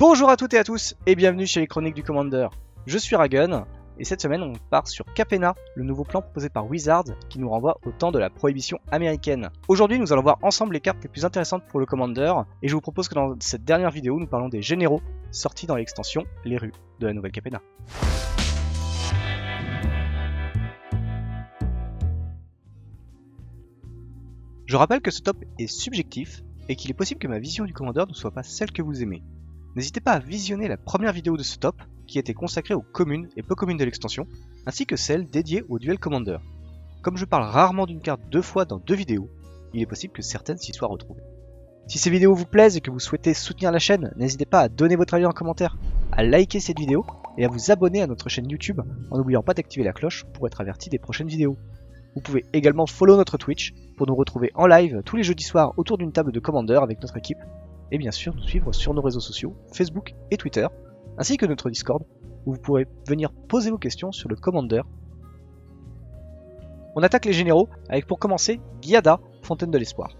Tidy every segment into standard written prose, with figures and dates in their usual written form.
Bonjour à toutes et à tous et bienvenue chez les Chroniques du Commander. Je suis Ragun et cette semaine on part sur Capenna, le nouveau plan proposé par Wizards qui nous renvoie au temps de la prohibition américaine. Aujourd'hui nous allons voir ensemble les cartes les plus intéressantes pour le Commander et je vous propose que dans cette dernière vidéo nous parlons des généraux sortis dans l'extension Les Rues de la nouvelle Capenna. Je rappelle que ce top est subjectif et qu'il est possible que ma vision du Commander ne soit pas celle que vous aimez. N'hésitez pas à visionner la première vidéo de ce top qui était consacrée aux communes et peu communes de l'extension, ainsi que celle dédiée au duel Commander. Comme je parle rarement d'une carte deux fois dans deux vidéos, il est possible que certaines s'y soient retrouvées. Si ces vidéos vous plaisent et que vous souhaitez soutenir la chaîne, n'hésitez pas à donner votre avis en commentaire, à liker cette vidéo et à vous abonner à notre chaîne YouTube en n'oubliant pas d'activer la cloche pour être averti des prochaines vidéos. Vous pouvez également follow notre Twitch pour nous retrouver en live tous les jeudis soirs autour d'une table de Commander avec notre équipe, et bien sûr nous suivre sur nos réseaux sociaux, Facebook et Twitter, ainsi que notre Discord, où vous pourrez venir poser vos questions sur le Commander. On attaque les généraux avec pour commencer Giada, Fontaine de l'Espoir.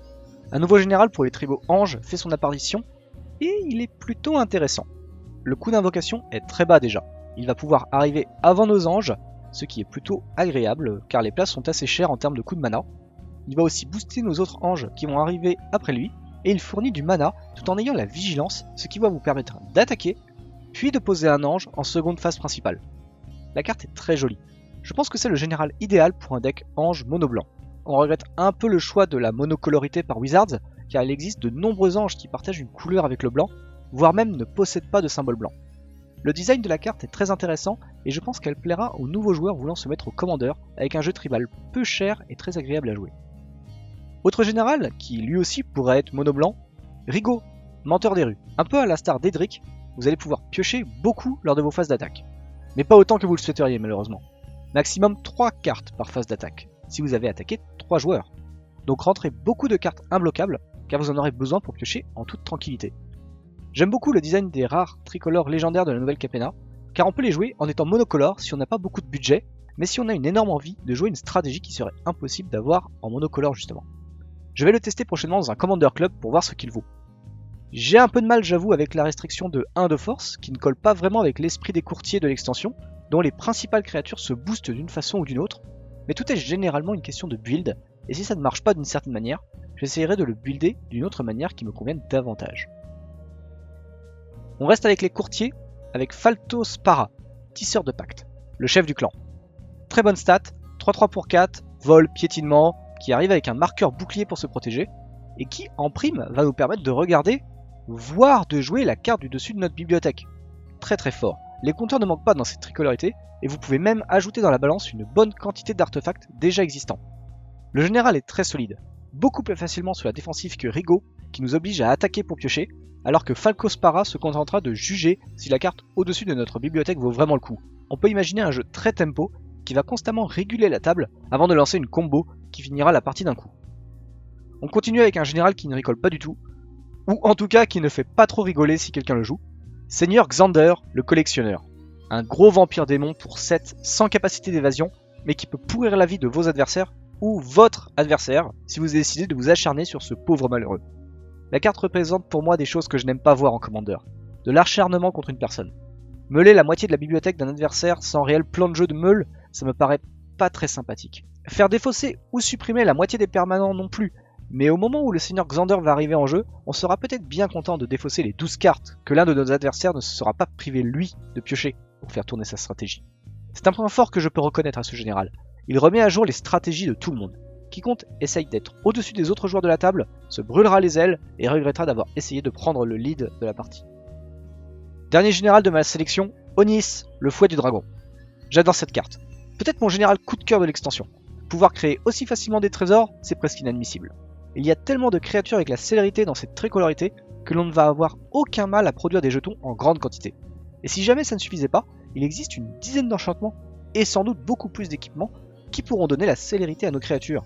Un nouveau général pour les tribaux anges fait son apparition, et il est plutôt intéressant. Le coût d'invocation est très bas déjà, il va pouvoir arriver avant nos anges, ce qui est plutôt agréable car les places sont assez chères en termes de coût de mana. Il va aussi booster nos autres anges qui vont arriver après lui, et il fournit du mana tout en ayant la vigilance, ce qui va vous permettre d'attaquer, puis de poser un ange en seconde phase principale. La carte est très jolie. Je pense que c'est le général idéal pour un deck ange mono blanc. On regrette un peu le choix de la monocolorité par Wizards, car il existe de nombreux anges qui partagent une couleur avec le blanc, voire même ne possèdent pas de symbole blanc. Le design de la carte est très intéressant et je pense qu'elle plaira aux nouveaux joueurs voulant se mettre au Commander avec un jeu tribal peu cher et très agréable à jouer. Autre général, qui lui aussi pourrait être mono blanc, Rigaud, menteur des rues. Un peu à la star d'Edric, vous allez pouvoir piocher beaucoup lors de vos phases d'attaque. Mais pas autant que vous le souhaiteriez malheureusement. Maximum 3 cartes par phase d'attaque, si vous avez attaqué 3 joueurs. Donc rentrez beaucoup de cartes imbloquables, car vous en aurez besoin pour piocher en toute tranquillité. J'aime beaucoup le design des rares tricolores légendaires de la nouvelle Capenna, car on peut les jouer en étant monocolore si on n'a pas beaucoup de budget, mais si on a une énorme envie de jouer une stratégie qui serait impossible d'avoir en monocolore justement. Je vais le tester prochainement dans un Commander Club pour voir ce qu'il vaut. J'ai un peu de mal j'avoue avec la restriction de 1 de force, qui ne colle pas vraiment avec l'esprit des courtiers de l'extension, dont les principales créatures se boostent d'une façon ou d'une autre, mais tout est généralement une question de build, et si ça ne marche pas d'une certaine manière, j'essaierai de le builder d'une autre manière qui me convienne davantage. On reste avec les courtiers, avec Faltos Para, tisseur de pacte, le chef du clan. Très bonne stat, 3-3 pour 4, vol, piétinement, qui arrive avec un marqueur bouclier pour se protéger, et qui en prime va nous permettre de regarder, voire de jouer la carte du dessus de notre bibliothèque. Très très fort, les compteurs ne manquent pas dans cette tricolorité, et vous pouvez même ajouter dans la balance une bonne quantité d'artefacts déjà existants. Le général est très solide, beaucoup plus facilement sur la défensive que Rigaud, qui nous oblige à attaquer pour piocher, alors que Faltos Para se contentera de juger si la carte au-dessus de notre bibliothèque vaut vraiment le coup. On peut imaginer un jeu très tempo, qui va constamment réguler la table avant de lancer une combo qui finira la partie d'un coup. On continue avec un général qui ne rigole pas du tout, ou en tout cas qui ne fait pas trop rigoler si quelqu'un le joue. Seigneur Xander, le collectionneur. Un gros vampire démon pour 7 sans capacité d'évasion, mais qui peut pourrir la vie de vos adversaires, ou votre adversaire, si vous décidez de vous acharner sur ce pauvre malheureux. La carte représente pour moi des choses que je n'aime pas voir en Commander. De l'acharnement contre une personne. Meuler la moitié de la bibliothèque d'un adversaire sans réel plan de jeu de meule, ça me paraît pas très sympathique. Faire défausser ou supprimer la moitié des permanents non plus, mais au moment où le Seigneur Xander va arriver en jeu, on sera peut-être bien content de défausser les 12 cartes que l'un de nos adversaires ne se sera pas privé lui de piocher pour faire tourner sa stratégie. C'est un point fort que je peux reconnaître à ce général. Il remet à jour les stratégies de tout le monde. Quiconque essaye d'être au-dessus des autres joueurs de la table se brûlera les ailes et regrettera d'avoir essayé de prendre le lead de la partie. Dernier général de ma sélection, Onis, le fouet du dragon. J'adore cette carte. Peut-être mon général coup de cœur de l'extension. Pouvoir créer aussi facilement des trésors, c'est presque inadmissible. Il y a tellement de créatures avec la célérité dans cette tricolorité que l'on ne va avoir aucun mal à produire des jetons en grande quantité. Et si jamais ça ne suffisait pas, il existe une dizaine d'enchantements et sans doute beaucoup plus d'équipements qui pourront donner la célérité à nos créatures.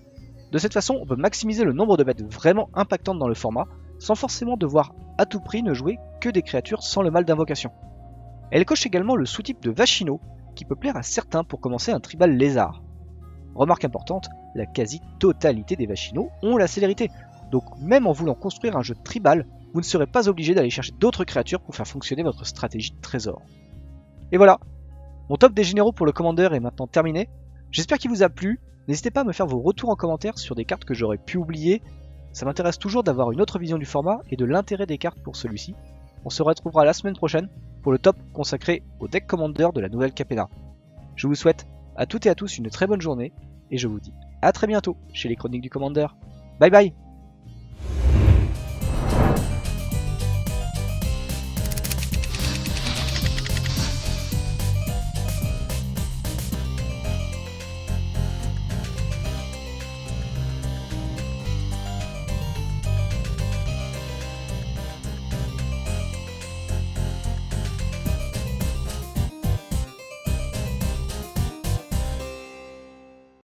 De cette façon, on peut maximiser le nombre de bêtes vraiment impactantes dans le format, sans forcément devoir à tout prix ne jouer que des créatures sans le mal d'invocation. Elle coche également le sous-type de Vachino, qui peut plaire à certains pour commencer un tribal lézard. Remarque importante, la quasi-totalité des Vachinos ont la célérité, donc même en voulant construire un jeu tribal, vous ne serez pas obligé d'aller chercher d'autres créatures pour faire fonctionner votre stratégie de trésor. Et voilà, mon top des généraux pour le commandeur est maintenant terminé. J'espère qu'il vous a plu. N'hésitez pas à me faire vos retours en commentaire sur des cartes que j'aurais pu oublier. Ça m'intéresse toujours d'avoir une autre vision du format et de l'intérêt des cartes pour celui-ci. On se retrouvera la semaine prochaine pour le top consacré au deck commander de la nouvelle Capenna. Je vous souhaite à toutes et à tous une très bonne journée et je vous dis à très bientôt chez les Chroniques du Commander. Bye bye.